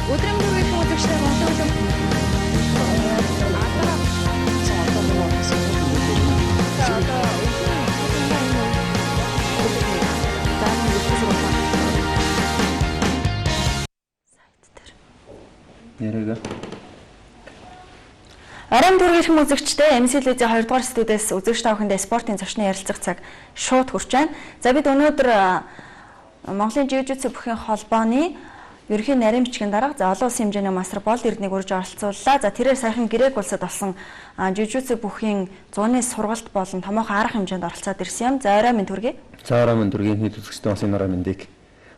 Өдрийн бүрийн үзэгчтэй боловсон. Яриага. Орон төргийн үзэгчтэй MC телевизийн 2 дугаар студиэс үзэгч та бүхэндээ спортын зочны ярилцах цаг шууд хүрч байна. За бид өнөөдөр Монголын жижигчүү бүхийн холбооны ерөнхий нарийн бичгийн дарга за олон улсын хэмжээний масар бол эрднийг урьж оролцууллаа. За тэрээр саяхан грек улсад болсон жижигчүү бүхийн зуны сургалт болон томоохон арга хэмжээнд оролцоод ирсэн юм. За орой минь төргий. За орой минь төргийн нийт үзэгчтэй бас энэ орой мэндийг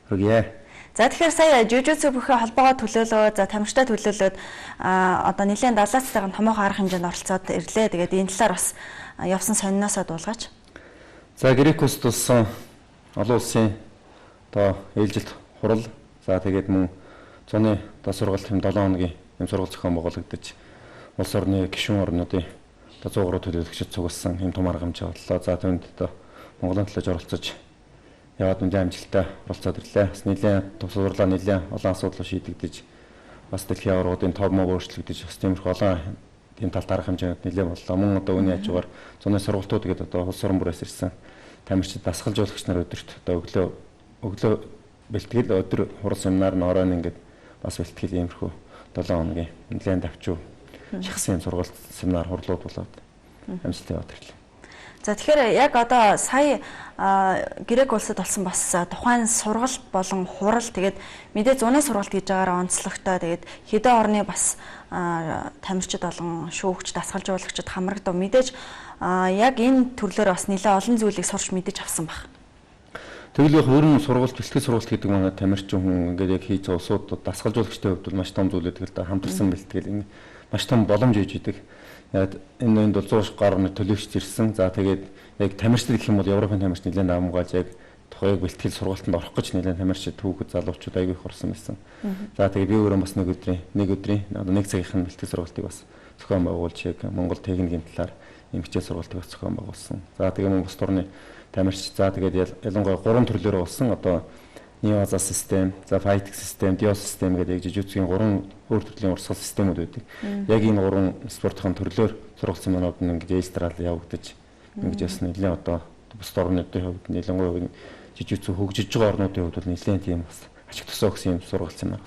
хүргье. За тэгэхээр сая жижигчүү бүхийн холбоогоо төлөөлөө за тамирчтай төлөөлөөд одоо нэлээд 70-аас сайхан томоохон арга хэмжээнд оролцоод ирлээ. Тэгээд энэ талаар бас явсан сониноосоо дуулгаач. За грек улсад болсон олон улсын одоо ээлжилт хурал за тэгээд мөн зуны одоо сургалт хэм 7 хоногийн юм сургалт зохион байгуулагдаж улс орны гишүүн орнуудын одоо 100 гаруй төлөөлөгчид цугласан юм том арга хэмжээ боллоо. За түүнд одоо Монголын төлөж оролцож яваад нэлээд амжилттай оролцоод ирлээ. Бас нэлээд тусварлаа нэлээд олон асуудал шийдэгдэж бас дэлхийн аваргуудын тов муу өөрчлөгдөж бас тиймэрхүү олон тийм талт арга хэмжээнд нэлээд боллоо. Мөн одоо үүний хажуугаар зуны сургалтууд гэдэг одоо улс орон бүрээс ирсэн тамирчид дасгалжуулагч нар өдөрт одоо өглөө бэлтгэл өдөр хурал семинар нь оройн ингээд бас бэлтгэл иймэрхүү 7 хоногийн нэлээд давчуу шахсан сургалт семинар хурлууд болоод амжилттай яваад ирлээ. За тэгэхээр яг одоо сая грек улсад болсон бас тухайн сургалт болон хурал тэгээд мэдээ зуны сургалт гэж байгаараа онцлогтой тэгээд хэдэн орны бас тамирчид болон шүүгч дасгалжуулагчид хамрагдав мэдээж яг энэ төрлөөр бас нэлээд олон зүйлийг сурч мэдэж авсан баг. Тэгэл яг өөрийн сургалт бэлтгэл сургалт гэдэг манай тамирчин хүн ингээд яг хийж байгаа улсууд дасгалжуулагчтай хувьд бол маш том зүйл гэдэг л да хамтарсан бэлтгэл маш том боломж ээж идэг. Яг энэ 100 гаруй төлөөлөгч ирсэн. За тэгээд яг тамирчид гэх юм бол Европын тамирч нэлээд амгааж яг тухайг бэлтгэл сургалтанд орох гэж нэлээд тамирчид түүхэд залуучууд аягүй их орсон байсан. За тэгээд би өөрөө бас нэг өдрийн одоо нэг цагийн бэлтгэл сургалтыг бас зохион байгуулж яг Монгол техникийн талаар юм хичээл сургалтыг бас зохион байгуулсан. За тэгээд мөн бус орны тамирч за тэгээд ялангуяа 3 төрлөөр болсон одоо Неоза систем, за файтик систем, диос систем гэдэг яг жижигцгийн 3 өөр төрлийн урсгал системүүд байдаг. Яг энэ 3 спортын төрлөөр сургалтын манууд нь ингэж эйстрал явагдаж ингэж бас нэлээд одоо бус орнуудын хувьд нэлээд жижигцүү хөгжиж байгаа орнуудын хувьд бол нэлээд тийм бас ашиг тусаа өгсөн юм сургалтын маань.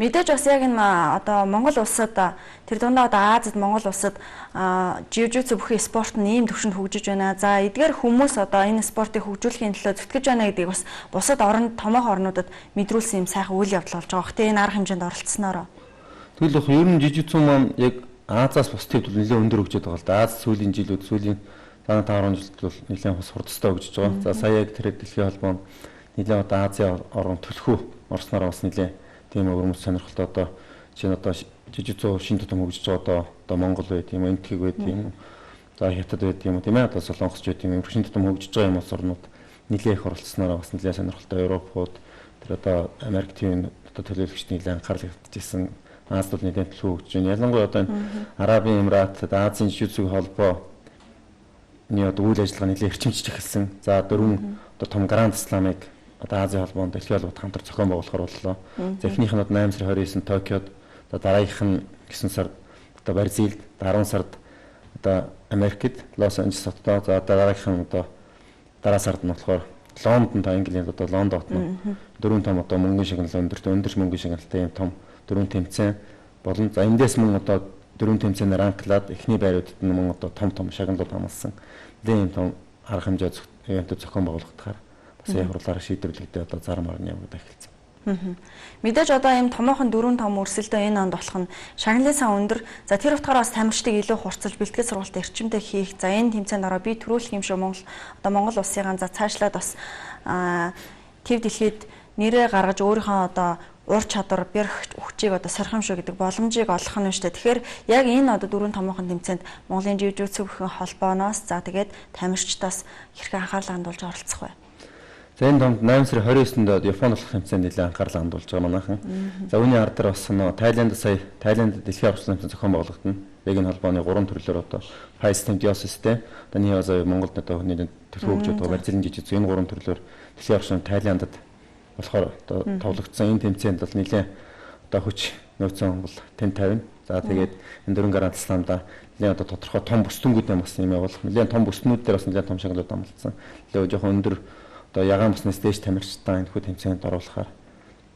Мэдээж бас яг энэ одоо Монгол улсад тэр дундаа одоо Азид Монгол улсад жижигцүү бүхий спорт нь ийм төвшөнд хөгжиж байна. За эдгээр хүмүүс одоо энэ спортыг хөгжүүлэхийн төлөө зүтгэж байна гэдгийг бас бусад томоохон орнуудад мэдрүүлсэн юм сайхан үйл явдал болж байгаа. Гэтэ энэ арга хэмжээнд оролцсноороо. Тэгэл яг ер нь жижигцүү маань яг Азаас бусдад бол нэлээд өндөр хөгжиж байгаа л да. Аз сүүлийн жилүүд сүүлийн 5 жилд бол нэлээд бас хурдтай хөгжиж байгаа. За сая яг тэр дэлхийн холбоо нэлээд одоо Азийн орон төлхөө орсноор бас нэлээд тийм өвөрмөс сонирхолтой одоо чинь одоо жижигцүү шин тутам хөгжиж байгаа одоо Монгол байт юм энтхийг байт юм за хятад байт юм тийм ээ одоо солонгос байт юм шин тутам хөгжиж байгаа юм улс орнууд нэлээд их оролцсноор бас нэлээд сонирхолтой Европууд тэр одоо Америк тийм одоо төлөөлөгчд нэлээд анхаарал татчихсан Азад бол нэлээд төлөв хөгжиж байна. Ялангуяа одоо Арабын Эмират Азийн жижигцүү холбоо одоо үйл ажиллагаа нэлээд эрчимжиж эхэлсэн. За дөрвөн одоо том Гранд Сламыг одоо Азийн холбоонд дэлхийн холбоод хамтар зохион байгуулахар боллоо. За эхнийх нь 8 сарын 29-нд Токиод, одоо дараагийнх нь 9 сард одоо Бразилд, 10 сард одоо Америкт, Лос Анжелесд, за дараагийнх нь одоо дараа сард нь болохоор Лондонд, Английн одоо Лондон хотод дөрвөн том одоо мөнгөний шагналын өндөр мөнгөний шагналтай юм том дөрвөн тэмцээн болон за эндээс мөн одоо дөрвөн тэмцээнээр ранглаад эхний байруудад нь мөн одоо том шагналууд хамлсан. Ийм том арга хэмжээ зохион байгуулагдахаар бас явуулаар шийдвэрлэгдээ одоо зарим орны явагдаж эхэлсэн. Мэдээж одоо ийм томоохон дөрвөн том өрсөлдөө энэ онд болох нь шагналын сан өндөр. За тэр утгаараа бас тамирчдыг илүү хурцлж бэлтгэл сургалт эрчимтэй хийх. За энэ тэмцээнд ороо би төрүүлэх юм шиг Монгол улсынхаа за цаашлаад бас төв дэлхийд нэрээ гаргаж өөрийнхөө одоо ур чадвар бэрх хүчийг одоо сорхимшоо гэдэг боломжийг олох нь шүү дээ. Тэгэхээр яг энэ одоо дөрвөн томоохон тэмцээнд Монголын жижигцүү бүхэн холбооноос за тэгээд тамирчдаас хэрхэн анхаарал хандуулж оролцох вэ? За энэ томд 8 сарын 29-нд Японы болох тэмцээнд нэлээд анхаарал хандуулж байгаа манайхан. За үүний ар дээр бас Тайланд дэлхийн аварсан тэмцээн зохион байгуулагдана. Яг энэ холбооны 3 төрлөөр одоо Fai system, Dios system, одоо Неоза Монголд одоо нийт төлөв хөгжиж байгаа Бразилийн жижиг энэ 3 төрлөөр дэлхийн аварсан Тайландд болохоор одоо тоглогдсон энэ тэмцээнд бол нэлээд одоо хүч нөөцөн бол тэн тавина. За тэгээд энэ дөрвөн гарантлаандаа нэлээд одоо тодорхой том бүсдэнгүүд юм бас юм явуулах. Нэлээд том бүснүүд дээр бас нэлээд том шагналууд амлагдсан. Нэлээд жоохон өндөр одоо ягаан бүснээс дээш тамирчтай энэ хүү тэмцээнд оруулахаар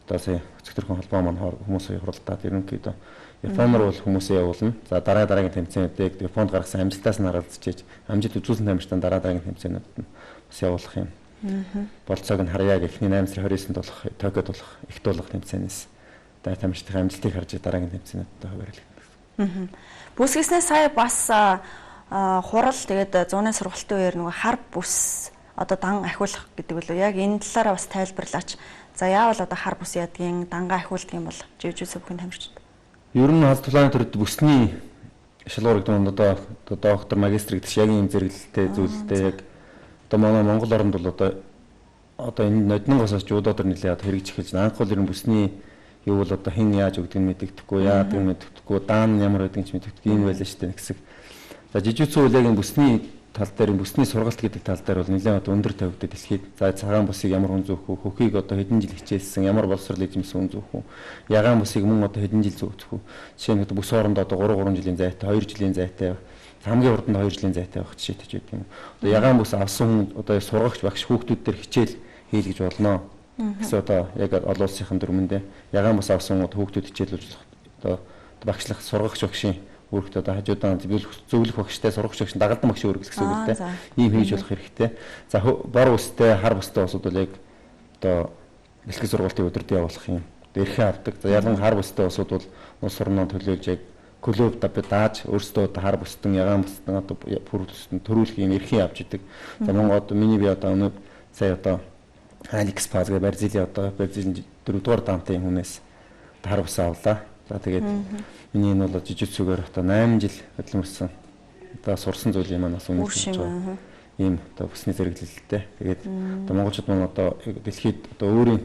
одоо сая өцгтөрхөн холбоо маань хүмүүсийн хуралдаад ерөнхийдөө Японоор бол хүмүүсээ явуулна. За дараагийн тэмцээнүүдийг Японд гаргасан амжилтаас нь харгалзаж амжилт үзүүлсэн тамирчдаа дараагийн тэмцээнүүд нь бас явуулах юм. Болцоог нь харьяа гэхний 8 сарын 29-нд болох Токиод болох их дуулах тэмцээнээс тамирчдын амжилтыг харж дараагийн тэмцээнүүдэд хуваарлагдана. Бүсгэснээс сая бас хурал тэгээд зууны сургалтын үеэр нөгөө хар бүс одоо дан ахиулах гэдэг үлээ. Яг энэ талаараа бас тайлбарлаач. За яавал одоо хар бүс ядгийн дангаа ахиулдаг юм бол живжүүлсэн бүхэн тамирчид. Ер нь хаз тулааны төрөд бүсний шалгуур гэдэг нь одоо доктор магистр гэдэг яг ийм зэрэглэлтэй зүйлтэй яг одоо манай Монгол оронд бол одоо энэ нодны госоос жуудаар нэлээд хэрэгжих гэж анхуул ер нь бүсний юу бол одоо хэн яаж өгдөг нь мэддэхгүй яадаг нь мэддэхгүй даан ямар байдаг ч мэддэхгүй юм байлаа шүү дээ хэсэг. За жижигцүү үйл яг энэ бүсний тал дээр бүсний сургалт гэдэг тал дээр бол нэлээд одоо өндөр тавигддаг дэлхийд. За цагаан бусыг ямар хүн зөөх үү? Хөхийг одоо хэдэн жил хичээлсэн, ямар боловсрол эзэмсэн хүн зөөх үү? Ягаан бусыг мөн одоо хэдэн жил зөөх үү? Жишээ нь бүс хоорондоо одоо 3 жилийн зайтай, 2 жилийн зайтай, хамгийн урданд 2 жилийн зайтай байх жишээтэй ч гэдэг юм. Одоо ягаан бус авсан хүн одоо сургагч багш хүүхдүүд дээр хичээл хийл гэж болно. Гэсэн одоо яг олон улсынхан дөрмөндөө ягаан бус авсан хүүхдүүд хичээлүүлж одоо багшлах сургагч багшийн өөрөختөө одоо хажуудаа зөвлөх багштай сургагч багш дагалдан багш өргөл гэсэн үг үү? Ийм хийж болох хэрэгтэй. За бор үстэй хар бүстэй усуд бол яг одоо бэлтгэл сургалтын өдөрт явуулах юм. Эрхээ авдаг. За ялангуяа хар бүстэй усуд бол улс орноо төлөөлж яг клуб дааж өөрсдөө хар бүстэн ягаан бүстэн одоо бүр бүстэн төрүүлэх юм эрхээ авч идэг. За Монгол одоо миний би одоо өнөө сая одоо Алекс Паз гэх Бразилийн 4-р даантай хүнээс хар бус авлаа. За тэгээд миний энэ бол жижигцүүгээр одоо 8 жил хөдөлмөрсөн. Одоо сурсан зүйл юм манаас үнэ гэж байгаа. Ийм одоо бүсний зэрэглэлтэй. Тэгээд одоо монголчууд маань одоо дэлхийд одоо өөрийн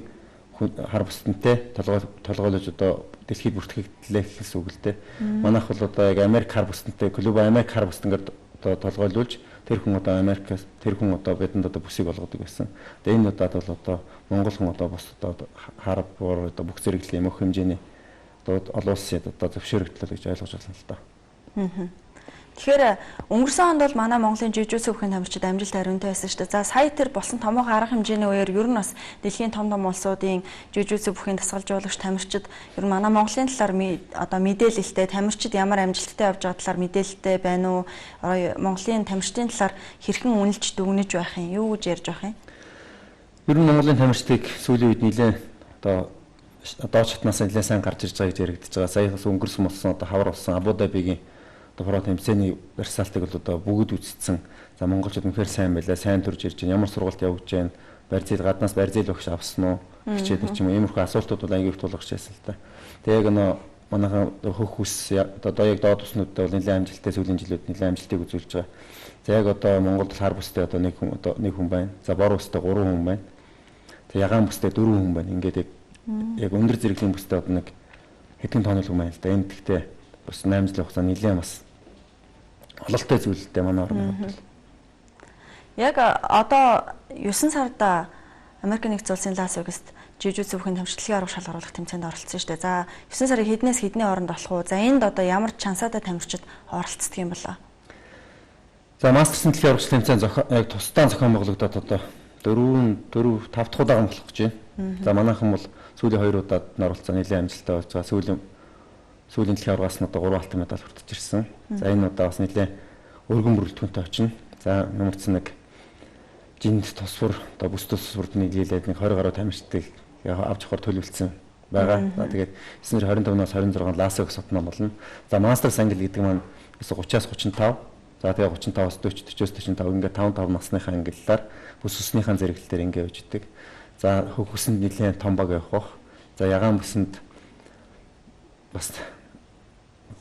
хар бүстэнтэй толгойлож одоо дэлхийд бүртгэгдлээ гэсэн үг л дээ. Манайх бол одоо яг Америк хар бүстэнтэй клуб Америк хар бүстэнгээр одоо толгойлуулж тэр хүн одоо Америкаас тэр хүн одоо бидэнд одоо бүсийг олгодог байсан. Тэгээд энэ удаад бол одоо монгол хүн одоо бус одоо хар буур одоо бүх зэрэглэлийн мөх хэмжээний олон улсад одоо зөвшөөрөгдлөө гэж ойлгож байна л да. Тэгэхээр өнгөрсөн онд бол манай Монголын жижигчүү бүхэн тамирчид амжилт хариунтай байсан шүү дээ. За сая тэр болсон томоохон арга хэмжээний үеэр ер нь бас дэлхийн том улсуудын жижигчүү бүхэн дасгалжуулагч тамирчид ер нь манай Монголын талаар одоо мэдээлэлтэй тамирчид ямар амжилттай явж байгаа талаар мэдээлэлтэй байна уу? Монголын тамирчдын талаар хэрхэн үнэлж дүгнэж байх юм? Юу гэж ярьж байх юм? Ер нь Монголын тамирчдыг сүүлийн үед нэлээд одоо шатнаас нэлээд сайн гарч ирж байгаа гэж яригдж байгаа. Сая бас өнгөрсөн болсон одоо хавар болсон Абу Дабигийн про тэмцээний Версалтыг бол одоо бүгд үзсэн. За монголчууд үнэхээр сайн байлаа, сайн төрж ирж байна. Ямар сургалт явуулж байна? Барзил гаднаас барзил багш авсан уу? Хичээдэг ч юм уу. Иймэрхүү асуултууд бол аягүй их тулгарч байсан л та. Тэгээ яг нөө манайхан хөх хүс одоо яг доод туснуудтай бол нэлээд амжилттай сүүлийн жилүүд нэлээд амжилтыг үзүүлж байгаа. За яг одоо Монголд хар бүстэй одоо нэг хүн байна. За бор бүстэй 3 хүн байна. Тэг ягаан бүстэй 4 хүн байна. Ингээд яг өндөр зэрэглэлийн бүстэй одоо нэг хэдэн тоног хүн байна л да. Энэ гэхдээ бас 8 жилийн хугацаанд нэлээд бас ололтой зүйлтэй манай орнд бол. Яг одоо 9 сард Америк нэгдсэн улсын Лас Вегаст жижигчүү бүхэн тамирчлагын арга шалгаруулах тэмцээнд оролцсон шүү дээ. За 9 сарын хэднээс хэдний хооронд болох уу? За энд одоо ямар чансаатай тамирчид оролцдог юм болоо? За мастерсын дэлхийн арга тэмцээн яг тусдаа зохион байгуулагдаад одоо 4 5 дахь удаа болох гэж байна. За манайхан бол сүүлийн 2 удаад оролцсон нэлээд амжилттай болж байгаа. Сүүлийн дэлхийн аргаас нь одоо 3 алтан медаль хүртэж ирсэн. За энэ удаа бас нэлээд өргөн бүрэлдэхүүнтэй очино. За нэмэрсэн нэг жинд тосвор одоо бүс тосворд нийлээд нэг 20 гаруй тамирчдыг авч явахаар төлөвлөсөн байгаа. За тэгээд 925-наас 26 Лас Вегас хотноо болно. За мастерс англи гэдэг маань 30-аас 35. За тэгээ 35-аас 40, 40-аас 45 ингээд 5 насныхаа ангиллаар бүс усныхаа зэрэглэлээр ингээд үжидэг. За хөхөсөнд нэлээд том баг явах. За ягаан бүсэнд бас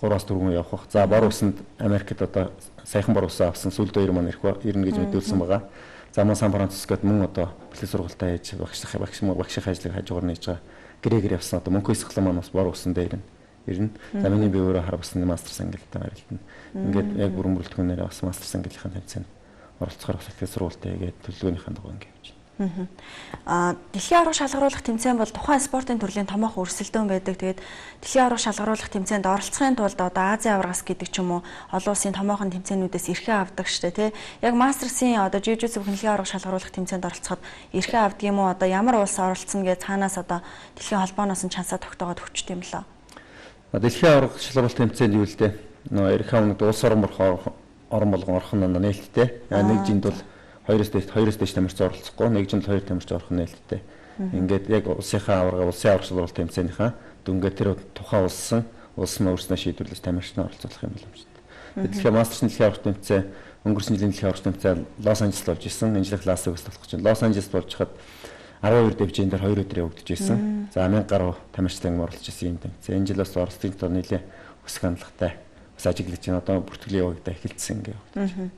3-аас 4 хүн явах. За бор усанд Америкт одоо саяхан бор усаа авсан сүүлд 2 маань ирнэ гэж мэдүүлсэн байгаа. За мөн Сан Францискод мөн одоо бэлтгэл сургалтаа хийж багшийн ажлыг хажуугаар нээж байгаа. Грегор явсан одоо Мөнхөс сахлан маань бас бор усан дээр ирнэ. За миний би өөрөө хар басны мастерс ангилалтай харилтана. Ингээд яг бүрэн бүрэлдэхүүнээр бас мастерс ангиллахын тэмцээнд оролцохоор бас бэлтгэл сургалтаа хийгээд төлөвлөгөөнийхөө дагуу ингээд явж байна. Дэлхийн аварга шалгаруулах тэмцээн бол тухайн спортын төрлийн томоохон өрсөлдөөн байдаг. Тэгээд дэлхийн аварга шалгаруулах тэмцээнд оролцохын тулд одоо Азийн аваргаас гэдэг ч юм уу олон улсын томоохон тэмцээнүүдээс эрхээ авдаг штэ тий. Яг мастерсын одоо жижигчүү бүхэн дэлхийн аварга шалгаруулах тэмцээнд оролцоход эрхээ авдаг юм уу? Одоо ямар улс оролцсон гэж цаанаас одоо дэлхийн холбооноос нь чансаа тогтоогоод өгчт юм лээ. Дэлхийн аварга шалгаруулах тэмцээнд юу л дээ. Нөө эрх авнад улс орон болгон орох нь нээлттэй. Нэг жинд бол хоёроос дэш тамирч оролцохгүй, нэг жинд 2 тамирч орох нь нээлттэй. Ингээд яг улсынхаа аварга шалгаруулалт тэмцээнийхаа дүнгээ тэр тухайн улс нь өөрснөө шийдвэрлэж тамирчид оролцуулах юм байна шүү дээ. Дэлхийн мастерсын дэлхийн аварга тэмцээн өнгөрсөн жилийн дэлхийн аварга тэмцээн Лос Анжелест болж исэн. Энэ жил Лас-Вегаст болох чинь. Лос Анжелест болж хаад 12 дэвжээнд 2 өдөр явагдаж исэн. За 1000 гаруй тамирчид оролцож исэн юм тэмцээн. Энэ жилээс оролцсон тоо нэлээ өсөх хандлагатай. Бас ажиглаж байна. Одоо бүртгэлийн явагдаа эхэлсэн ингээд.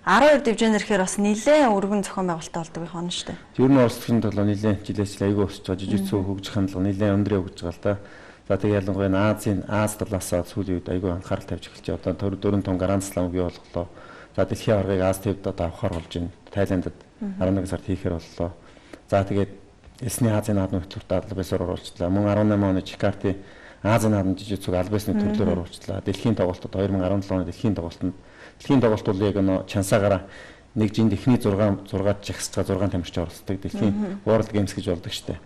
12 дэвжээнэр ихээр бас нэлээд өргөн зохион байгуулалттай болдог их онно шүү дээ. Ер нь оролцохын тулд нэлээд жилээс айгүй өсч байгаа. Жижигцүү хөгжих хандлага нэлээд өндөр явж байгаа л да. За тэгээ ялангуяа Аз талаасаа сүүлийн үед айгүй анхаарал тавьж эхэлж байгаа. Одоо дөрөв том Гранд Слам бий болголоо. За дэлхийн аваргыг Аз төвд одоо авахар болж байна. Тайландд 11 сард хийхээр боллоо. За тэгээд Эсний Азийн наадмын хөтөлбөрт албасаар оруулчлаа. Мөн 18 оны Жакартын Азийн наадмын жижигцүүг албасны төрлөөр оруулчлаа. Дэлхийн тоглолтод 2017 оны дэлхийн тоглолт бол яг чансаагаараа нэг жинд эхний 6 жагсаж байгаа 6 тамирч оролцдог. Дэлхийн World Games гэж болдог штэ.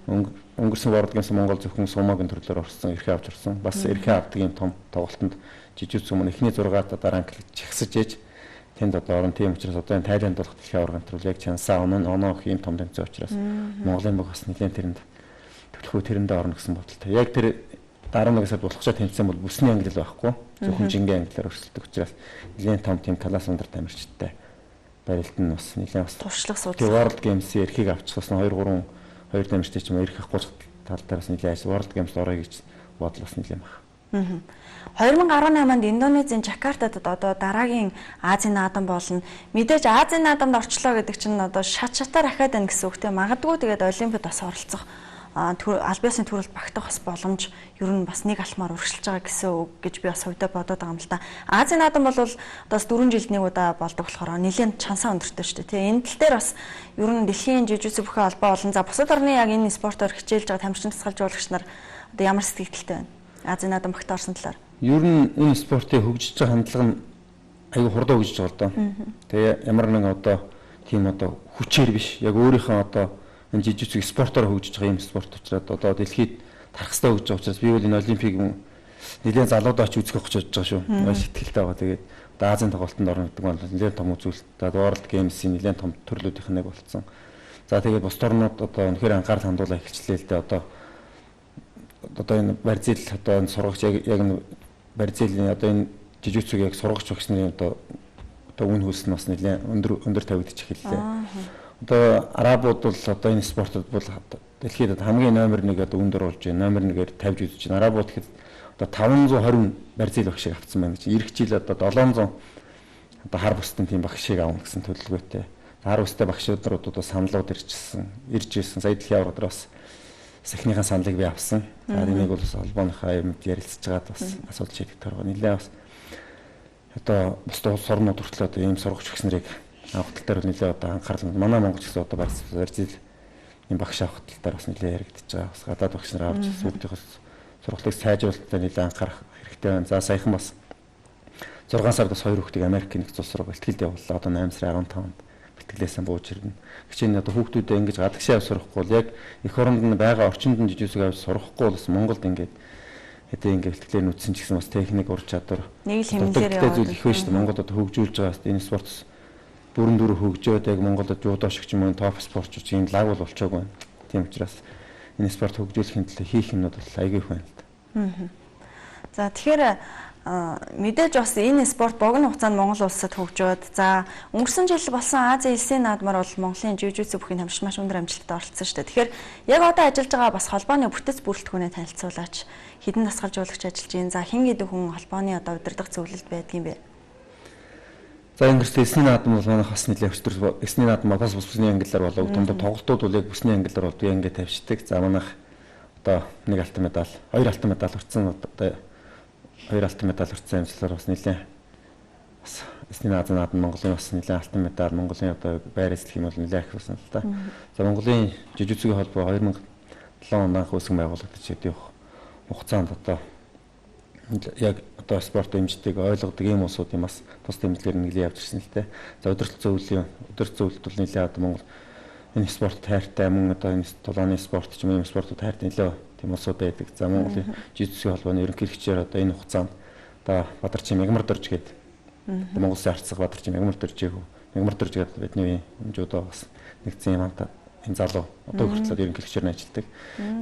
Өнгөрсөн World Games Монгол зөвхөн сумагийн төрлөөр орсон, эрхээ авч орсон. Бас эрхээ авдаг юм том тоглолтод жижиг зүмэн эхний 6-аад дараа англид жагсаж ээж тэнд одоо орон тийм учраас одоо энэ Тайланд болох дэлхийн аваргын төрөл яг чансаа оноо ийм том тэмцээн учраас Монголын баг бас нэлээд тэрэнд төлөхөө тэрэндээ орно гэсэн бодолтой. Яг тэр 11 сард болох ч тэмцээн бол бүсний англи байхгүй. Зөвхөн жингийн англиар өрсөлдөг учраас нэлээд том тийм талаас өндөр тамирчтай барилт нь бас нэлээд бас туршлага суудсан. Тэгээ World Games-ийн эрхийг авчихсан 2 тамирчтай ч юм эрх авах тал дээрээс нэлээд ажил World Games-д орё гэж бодол бас нэлээд баг. 2018 онд Индонезийн Жакартад одоо дараагийн Азийн наадам болно. Мэдээж Азийн наадамд орчлоо гэдэг чинь одоо шатаар ахаад байна гэсэн үгтэй. Магадгүй тэгээд Олимпиад бас оролцох албасын төрөлд багтах бас боломж ер нь бас нэг алхмаар өргөжлөж байгаа гэсэн үг гэж би бас хувьдаа бодоод байгаа юм л да. Азийн наадам бол одоо бас 4 жилд нэг удаа болдог болохоор нэлээд чансаа өндөртэй шүү дээ. Энэ тал дээр бас ер нь дэлхийн жижигчүү бүхэн албаа болон за бусад орны яг энэ спортоор хичээлж байгаа тамирчин тасгалжуулагч нар одоо ямар сэтгэлтэй байна? Азийн наадам багт орсон талаар. Ер нь энэ спортын хөгжиж байгаа хандлага нь аюу хурдан хөгжиж байгаа л доо. Тэгээ ямар нэгэн одоо тийм одоо хүчээр биш. Яг өөрийнхөө одоо энэ жижиг спортоор хөгжиж байгаа юм спорт учраас одоо дэлхийд тарах хэрэгтэй хөгжиж байгаа учраас би бол энэ олимпийг нэлээд залуудаач үзэх гэж бодож байгаа шүү. Сэтгэлтэй байгаа. Тэгээд Азийн тоглолтод орно гэдэг нь нэлээд том үзүүлэлт. World Games-ийн нэлээд том төрлүүдийнх нэг болсон. За тэгээд бус орнууд одоо үнэхээр анхаарал хандуулах эхэллээ л дээ. Одоо энэ Бразил одоо энэ сургагч яг энэ Бразилийн одоо энэ жижиг цэг яг сургагч багш нарын одоо үн хөлс нь бас нэлээд өндөр тавигдчих эхэллээ. Одоо арабууд бол одоо энэ спортод бол дэлхийд хамгийн номер 1 одоо өндөр болж байна. Номер 1-ээр тавьж үзэж байна. Арабууд гэхэд одоо 520 Бразил багшийг авцсан байна гэж. Ирэх жил одоо 700 одоо хар бусдын тийм багшийг авах гэсэн төлөвлөгөөтэй. Хар бустай багшуудад одоо саналууд ирж ирсэн. Сая дэлхийн аварга дээр бас сахныхаа саналыг би авсан. За энийг бол бас холбооныхаа юмд ярилцж байгаад бас асуудал шийдэх төрөг. Нилээ бас одоо бусдын улс орнууд хүртэл одоо ийм сургагч багш нарыг авах тал дээр нэлээ одоо анхаарал манай Монгол гэсэн одоо Бразил юм багш авах тал дээр бас нэлээ яригдчихэж байгаа. Бас гадаад багш нар авч сүлдийнхээс сургалтыг сайжруулалтад нэлээ анхаарах хэрэгтэй байна. За саяхан бас 6 сард бас 2 хүүхдийг Америк нэгдсэн улс руу бэлтгэлд явууллаа. Одоо 8 сарын 15-нд бэлтгэлээсээ бууж ирнэ. Хичээний одоо хүүхдүүдээ ингэж гадагшаа авч сурахгүй бол яг эх оронд нь байгаа орчинд нь жижигсэг авч сурахгүй бол бас Монголд ингээд хэдий ингээд бэлтгэлээр нүдсэн ч гэсэн бас техник ур чадвар нэг л хэмнэлээр яваад зүйл их байна шүү дээ. Монголд одоо хөгжүүлж байгаа энэ спорт бүрэн дүр хөгжөөд яг Монголд жуудоо шиг ч юм уу топ спортч чинь лаг бол болчоогүй байна. Тийм учраас энэ спорт хөгжүүлэхийн төлөө хийх юмнууд бол аягүй их байна л да. За тэгэхээр мэдээж бас энэ спорт богино хугацаанд Монгол улсад хөгжөөд за өнгөрсөн жил болсон Азийн элсийн наадмаар бол Монголын жижиг бүхийн тамирчин маш өндөр амжилттай оролцсон шүү дээ. Тэгэхээр яг одоо ажиллаж байгаа бас холбооны бүтэц бүрэлдэхүүнээ танилцуулаач. Хэдэн дасгалжуулагч ажиллаж байна. За хэн гэдэг хүн холбооны одоо удирдах зөвлөлд байдгийн бэ? За өнгөрсөн эсний наадам бол манайх бас нэлээд өчтөр эсний наадам бас бүсний англиар болоо дундад тоглолтууд бол яг бүсний англиар болдгоо ингээд тавьчихдаг. За манайх одоо нэг алтан медаль, 2 алтан медаль урьдсан одоо 2 алтан медаль урьдсан амжилтаар бас нэлээд бас эсний наадад Монголын бас нэлээд алтан медаль, Монголын одоо байр эзлэх юм бол нэлээд их болсон л да. За Монголын жижигцгийн холбоо 2007 онд анх үүсгэн байгуулагдаж явах хугацаанд одоо яг одоо спорт хэмждэг ойлгодог ийм улсуудын бас тус тэмцлэр нэглээ явж ирсэн л дээ. За удирдал зөвлөлт бол нэлээд одоо Монгол энэ спорт хайртай мөн одоо энэ тулааны спорт ч юм ийм спортууд хайртай нэлээд тийм улсууд байдаг. За Монголын жижигцгийн холбооны ерөнхийлөгчээр одоо энэ хугацаанд одоо Бадарчин Мягмар Дорж гэдэг Монгол Улсын арцсах Бадарчин Мягмар Дорж гэдэг бидний жудо бас нэгдсэн юм хамтаа энэ залуу одоо хүртэл ерөнхийлөгчээр нь ажилладаг.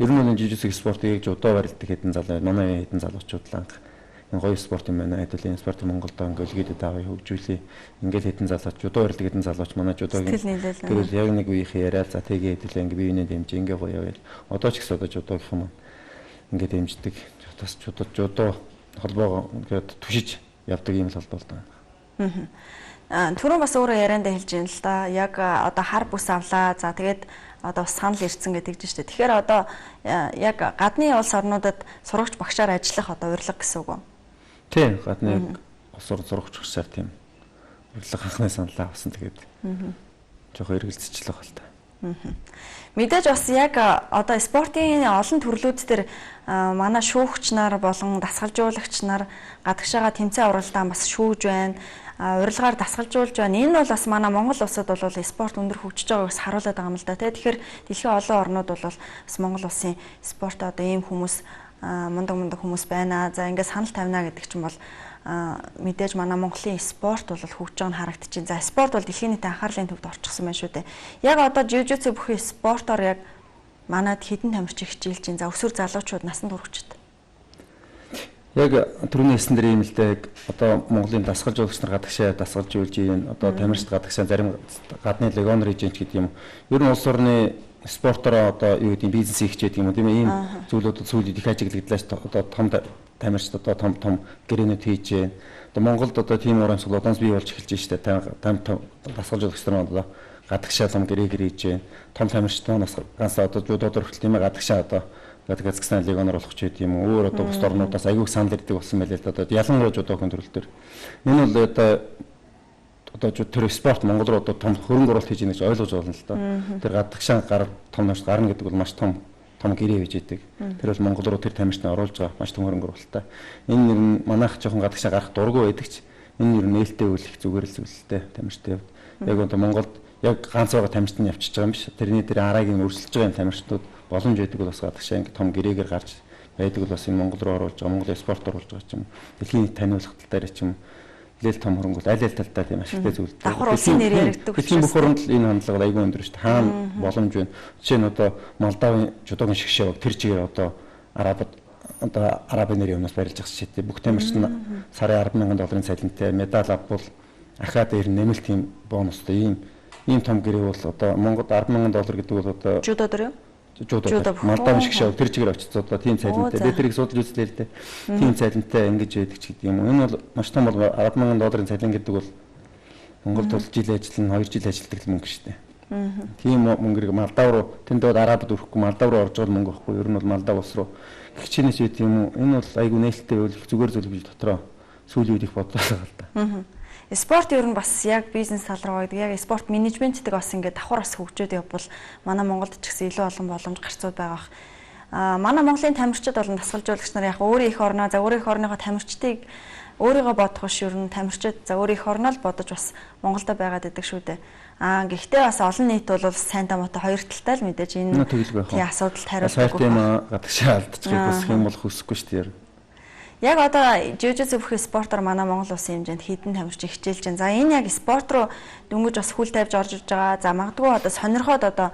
Ер нь энэ жижигцэг спортыг жудо барилдаг хэдэн залуу манай хэдэн залуучууд л анх энэ гоё спорт юм байна. Хэдүүл энэ спортыг Монголд ингээл илгээдэг аваа хөгжүүлээ. Ингээл хэдэн залууч жудо барилдаг хэдэн залууч манай жудогийн гэрэл яг нэг үеийнхээ яриад за тэгээ хэдүүл ингээ биений дэмжиж ингээ гоё яваад одоо ч гэсэн одоо жудо гэх юм ингээ дэмждэг. Бас жудо холбоо ингээд түшиж явдаг юм л холбоо л да. Түрүүн бас өөрөө яриандаа хэлж байна л да. Яг одоо хар бүс авлаа. За тэгээд одоо санал ирсэн гэдэг чинь шүү дээ. Тэгэхээр одоо яг гадны улс орнуудад сурагч багшаар ажиллах одоо урилга гэсэн үг үү? Тийм, гадны улс орн сурагч багшаар тийм урилга анхны саналаа авсан тэгээд жоохон эргэлзчихлээ хэл та. Мэдээж бас яг одоо спортын олон төрлүүд төр манай шүүгч нар болон дасгалжуулагч нар гадагшаага тэмцээн авралдаа бас шүүж байна. Урилгаар дасгалжуулж байна. Энэ бол бас манай Монгол улсад бол спорт өндөр хөгжиж байгааг бас харуулдаг байгаа юм л да. Тэгэхээр дэлхийн олон орнууд бол бас Монгол улсын спорт одоо ийм хүмүүс мундаг хүмүүс байна. За ингээд санал тавина гэдэг чинь бол мэдээж манай Монголын спорт бол хөгжиж байгааг харагдчихээн. За спорт бол дэлхийн нийтийн анхаарлын төвд орчихсон байна шүү дээ. Яг одоо жижигцэг бүхий спортоор яг манад хідэн тамирч хичээлж байна. За өсвөр залуучууд насан туршид. Яг түрүүний хэлсэн дээр юм л дээ. Одоо Монголын дасгалжуулагч нар гадагшаа дасгалжуулж ийм одоо тамирчид гадагшаа зарим гадны легионер хийж гэдэг юм. Ер нь улс орны спортоор одоо юу гэдэг бизнес хийх юм уу тийм ээ ийм зүйлүүд сүүлийн их ажиглагдлаач одоо том тамирчид одоо том гэрээнүүд хийж байна. Одоо Монголд одоо тийм урамсгал одоос бий болж эхэлж байна шүү дээ. Том дасгалжуулагч нар одоо гадагшаа том гэрээ хийж байна. Том тамирчид нас ганц одоо жуудаар хүртэл тийм ээ гадагшаа одоо Казахстан легионер болох ч гэдэм юм. Өөр одоо бус орнуудаас аягүй санал ирдэг болсон байлээ л да. Одоо ялангуяа жудогийн төрөл төр. Энэ бол одоо тэр спорт Монгол руу одоо том хөрөнгө оруулалт хийж байгаа гэж ойлгож байна л да. Тэр гадагшаа том намш гарна гэдэг бол маш том гэрээ хийж идэг. Тэр бол Монгол руу тэр тамирчнаа оруулж байгаа маш том хөрөнгө оруулалттай. Энэ нэр нь манайх жоохон гадагшаа гарах дурггүй байдаг ч энэ нэр нээлттэй үйл их зүгээр л зүйлтэй тамирчтай. Яг одоо Монголд яг ганц байгаа тамирчид нь явчихж байгаа юм биш. Тэрний дээр араагийн өрсөлдөж байгаа тамирчдууд боломж байдаг бол бас гадагшаа ингэ том гэрээгээр гарч байдаг бол бас энэ Монгол руу оруулж байгаа, Монголын спорт оруулж байгаа ч юм. Дэлхийн таниулах тал дээр ч юм нэлээд том хөрөнгө аль талтай тийм ашигтай зүйл. Давхар улсын нэр яригддаг. Дэлхийн бүх оронд л энэ хандлага аягүй өндөр шүү дээ. Хаана боломж байна. Жишээ нь одоо Молдовын жудогийн шгшээ тэр чигээр одоо арабын нэрийн өмнөөс барилж байгаа шийдтэй. Бүх тамирчид сарын 10,000 долларын цалинтай медаль авбал ахаад дээр нэмэлт тийм бонустай ийм том гэрээ бол одоо Монголд 10,000 доллар гэдэг бол одоо жудо дээр юу? Жудо Молдовын шгшээ тэр чигээр очицоо одоо тийм цалинтай. Би тэрийг судалж үзлээ л дээ. Тийм цалинтай ингэж байдаг ч гэдэг юм. Энэ бол маш том бол 10,000 долларын цалин гэдэг бол Монголд бол жил ажиллана 2 жил ажилладаг мөнгө шүү дээ. Тийм мөнгөийг Молдов руу тэндээ арабд өрөхгүй Молдов руу орж байгаа мөнгө байхгүй. Ер нь бол Молдов улс руу гихчнээс үт юм уу. Энэ бол айгүй нээлттэй үйл зүгээр зүйл бий дотроо сүүлийн үед их бодлоо л да. Спорт ер нь бас яг бизнес тал руу гэдэг. Яг спорт менежменттэй бас ингээд давхар бас хөгжөөд явбал манай Монголд ч гэсэн илүү олон боломж гарцууд байгаа. Манай Монголын тамирчид болон дасгалжуулагч нар яг өөрийн их орноо за өөрийн их орныхоо тамирчдыг өөрийгөө бодох биш ер нь тамирчид за өөрийн их орноо л бодож бас Монголда байгаад идэг шүү дээ. Гэхдээ бас олон нийт бол сайн тамаатай хоёр талтай л мэдээж энэ тийм асуудалд хариулдаг. Сайртай юм гадагшаа алдчих гэх юм бол хүсэхгүй шүү дээ. Яг одоо жижигцэг бүхий спортоор манай Монгол улсын хэмжээнд хідэн тамирч хичээлж байна. За энэ яг спорт руу дөнгөж бас хүл тавьж орж иж байгаа. За магадгүй одоо сонирхоод одоо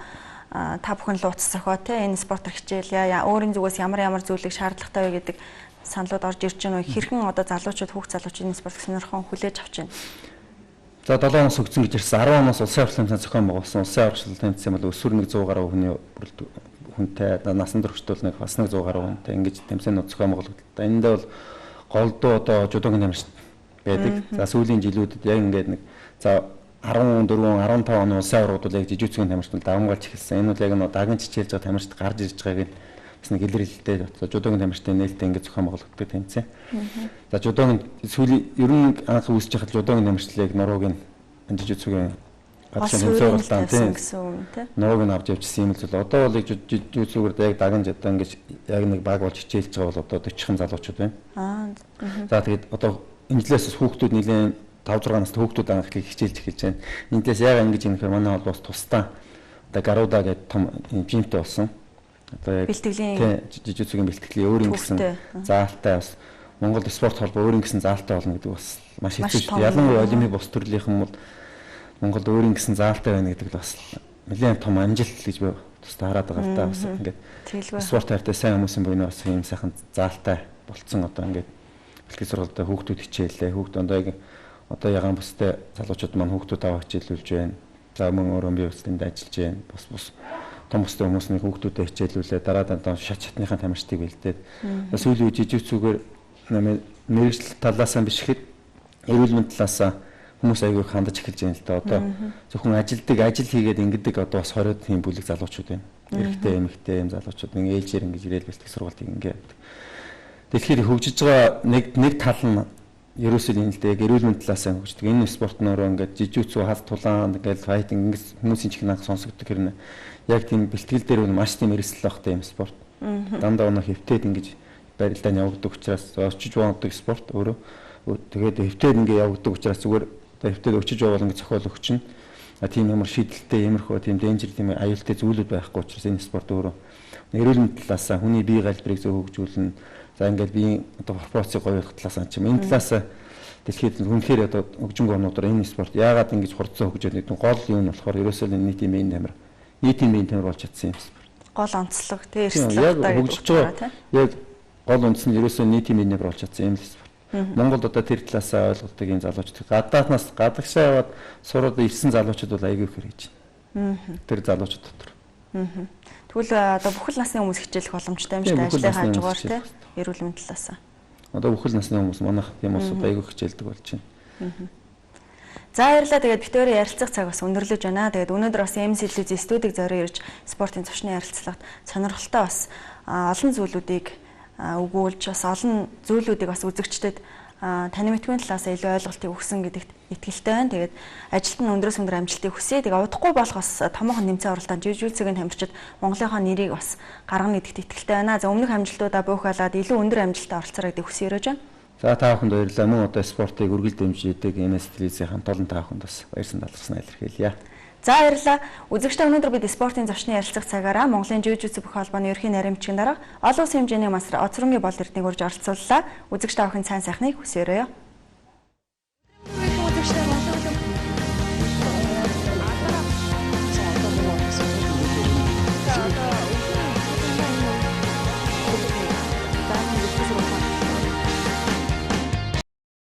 та бүхэн лууц зохио те энэ спортоор хичээлээ. Өөрийн зүгээс ямар зүйлийг шаардлагатай вэ гэдэг саналууд орж ирж байна уу? Хэрхэн одоо залуучууд хүүхд залуучууд энэ спортыг сонирхон хүлээж авч байна. За 7 оноос өгсөн гэж ирсэн 10 оноос улсын хурлын зохион байгуулсан улсын урагшлалт тэмцээн бол өсвөр 100 гаруй хүнтэй насан туршид бол нэг бас 100 гаруй хүнтэй ингэж тэмцээнүүд зохион байгуулагдав. Энд бол голдуу одоо жудогийн тамирчид байдаг. За сүүлийн жилүүдэд яг ингээд нэг за 14 15 он улсын урагууд бол яг жижигцгийн тамирчид давамгаалж эхэлсэн. Энэ бол яг нэг даган чичээлж байгаа тамирчид гарч ирж байгааг бас нэг илэрлэлтэй жудогийн тамирчтай нээлттэй ингээд зохион байгуулагддаг тэмцээн. За жудогийн сүүлийн ер нь анх үүсэж хахад жудогийн тамирчлалыг нуруугийн жижигцүүгийн гадаад тэмцээн тийм нурууг нь авч явчихсан юм л зүйл. Одоо бол жижигцүүгээр яг даган жадаа ингэж яг нэг баг болж хичээлж байгаа бол одоо 40хан залуучууд байна. За тэгээд одоо энэжлээс хүүхдүүд нэлээд 5-6 настай хүүхдүүд анх хичээлж эхэлж байна. Энэээс яг ингэж юм хэрэг манай холбоос тусдаа одоо Гаруда гэдэг том жимтэй болсон. Одоо бэлтгэлийн жижигцүүгийн бэлтгэлийн өөрийн гэсэн заалтай бас Монгол спорт холбоо өөрийн гэсэн заалтай болно гэдэг бас маш хэцүү. Ялангуяа олимпийн бус төрлийнхэн бол Монголд өөрийн гэсэн заалтай байна гэдэг бас нэлээд том амжилт гэж би тусдаа хараад байгаа л да. Бас ингээд спорт хайртай сайн хүмүүсийн буйнаа бас юм сайхан заалтай болцсон одоо ингээд бэлтгэл сургалтад хүүхдүүд хичээлээ. Хүүхдүүд одоо ягаан бустай залуучууд маань хүүхдүүд аваа хичээлүүлж байна. За мөн өөрөө би үстэнд ажиллаж байна. Бус том бустай хүмүүсийн хүүхдүүдэд хичээлүүлээ. Дараа дараа шат шатныхаа тамирчдыг бэлдээд сүүлийн үе жижигцүүгээр мэрэгжил талаасаа биш хэд эрүүл мэндийн талаасаа хүмүүс аягүй хандаж эхэлж байна л да. Одоо зөвхөн ажил хийгээд ингэдэг одоо бас 20 тийм бүлэг залуучууд байна. Эрэгтэй эмэгтэй юм залуучууд нэг ээлжээр ингэж ирээл бэлтгэл сургалтыг ингээд. Тэгэхээр хөгжиж байгаа нэг тал нь ерөөсөө энэ л дээ эрүүл мэндийн талаасаа хөгждөг. Энэ спорт нөрөө ингээд жижигцүү хал тулаан ингээд файтинг ингээд хүмүүсийн чих нанх сонсогддог хэрнээ. Яг тийм бэлтгэл дээр маш тийм эрсдэл багтай юм спорт. Дандаа өнө хөвтөд ингэж барилдаанд явагддаг учраас очиж боодог спорт өөрөө. Тэгээд хөвтөд ингэ явагддаг учраас зүгээр хөвтөд очиж явбал ингэ зохиол өгч нь. Тийм ямар шийдэлтэй ямархуу тийм дэнжер тийм аюултай зүйлүүд байхгүй учраас энэ спорт өөрөө эрүүл мэндийн талаасаа хүний бие галбирыг зөв хөгжүүлнэ. За ингээд би одоо пропорцийг гоё болох талаас нь ч юм энэ талаас дэлхийд үнэхээр одоо хөгжингөө онуудаар энэ спорт яагаад ингэж хурцсан хөгжөөд нэгэн гол юм болохоор ерөөсөө нийтийн биеийн тамир болж чадсан юм спорт. Гол онцлог тий эрсдэл багтаа яг гол үндэс нь ерөөсөө нийтийн биеийн тамир болж чадсан юм л спорт. Монголд одоо тэр талаасаа ойлголтыг энэ залуучууд гадааднаас гадагшаа яваад сураад ирсэн залуучууд бол аягүй их хийж байна. Тэр залуучууд дотор. Тэгвэл одоо бүхэл насны хүмүүс хичээлэх боломжтой юм шүү дээ. Ажлын хажуугаар тий эрүүл мэндийн талаасаа. Одоо бүхэл насны хүмүүс манайх тийм улсууд аягүй хичээлдэг болж байна. За баярлалаа. Тэгээд битүүрийн ярилцах цаг бас өндөрлөж байна. Тэгээд өнөөдөр бас MC-ийн студийг зорио ирж спортын зочны ярилцлагт сонирхолтой бас олон зүйлүүдийг өгүүлж бас олон зүйлүүдийг бас үзэгчдэд таны мэдгүй талаас илүү ойлголтыг өгсөн гэдэгт итгэлтэй байна. Тэгээд ажилд нь өндрөөс өндөр амжилтыг хүсье. Тэгээд удахгүй болох бас томоохон нэмцэн оролдоонд жижигцэгийн тамирчид Монголынхаа нэрийг бас гаргана гэдэгт итгэлтэй байна. За өмнөх амжилтуудаа буухалаад илүү өндөр амжилтанд оролцоорой гэдэг хүсье өрөөж байна. За та бүхэнд баярлалаа. Мөн одоо спортыг үргэлж дэмжиж идэг MS телевизийн хамт олон та бүхэнд бас баярсан талархсан илэрхийлье. За баярлалаа. Үзэгчдээ өнөөдөр бид спортын зочны ярилцах цагаараа Монголын жижигцэг бүх холбооны ерхий нарийн бичгийн дарга олон улсын хэмжээний масар Оцронгийн бол эрднийг урьж оролцууллаа. Үзэгчдээ авахын сайн сайхныг хүсье өрөөё.